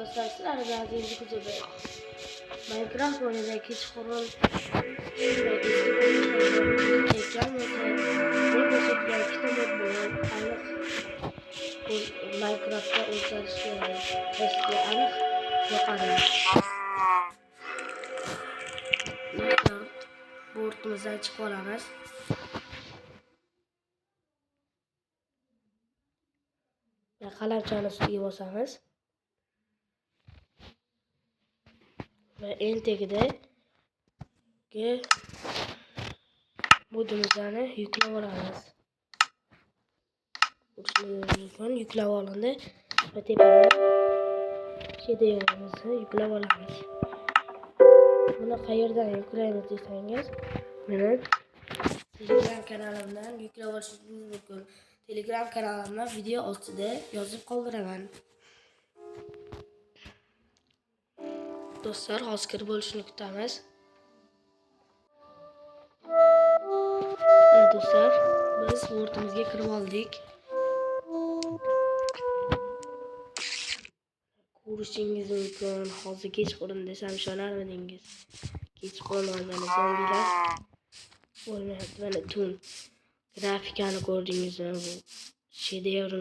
Dostlar sizlarga birinchi kuzovda Minecraft o'yinida kechqurun Minecraft'da o'zgarishga aniq yoqadi. Bu ortimizdan chiqib olamiz. Qalamchani ustiga bosamiz. Ve en tagida modimizni yuklab olamiz. Yuklab olindi ve tepadan shedevimizni yuklab olamiz. Buni qayerdan yuklaymiz desangiz, meni Telegram kanalimdan yuklab olishingiz mumkin. Telegram kanalimda video ostida yozib qoldiraman. Dostlar, hozir kirib bo'lishini kutamiz. Dostlar, biz ortamizga kirib oldik. Ko'rishingiz mumkin. Hozir kechqurun desam ishonarmidingiz? Kechqurun o'ynagan zombilar o'ynayapti. Mana tun grafikani ko'rdingizmi? Bu shedevr.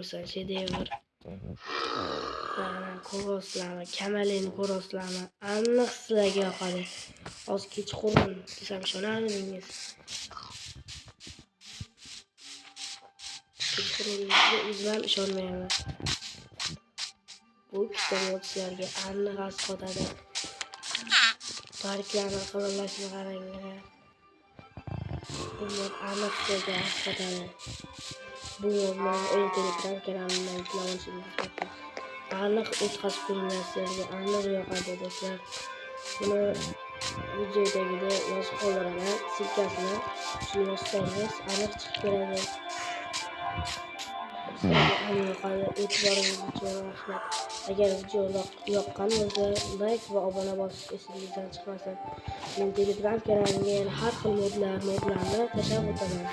Ko'rasizlarmi? Kamalini ko'rasizlarmi? Aniq sizlarga yoqadi. Hozir kechqurun desam ishonarmidingiz? Kechqurunga o'zim ishonmayman. Bu ikkita mod sizlarga aniq asqotadi. Tariklarni qilinlashini qaranglar. Bu mod aniq sizlarga asqotadi. Bu modni o'yin Telegram kanalimdan yuklab olishingiz mumkin. Aniq o'tkazib ko'ringlar, sizlarga aniq yoqadi do'stlar. Buni videodagida yozib qoldiraman. Silkasini shuni yozsangiz aniq chiqib keladi. Sizlarga aniq yoqadi. E'tiboringiz uchun rahmat. Agar video yoqqan bo'lsa, like va obuna bosish esingizdan chiqmasin. Men Telegram kanalimga har xil modlarni tashlab o'taman.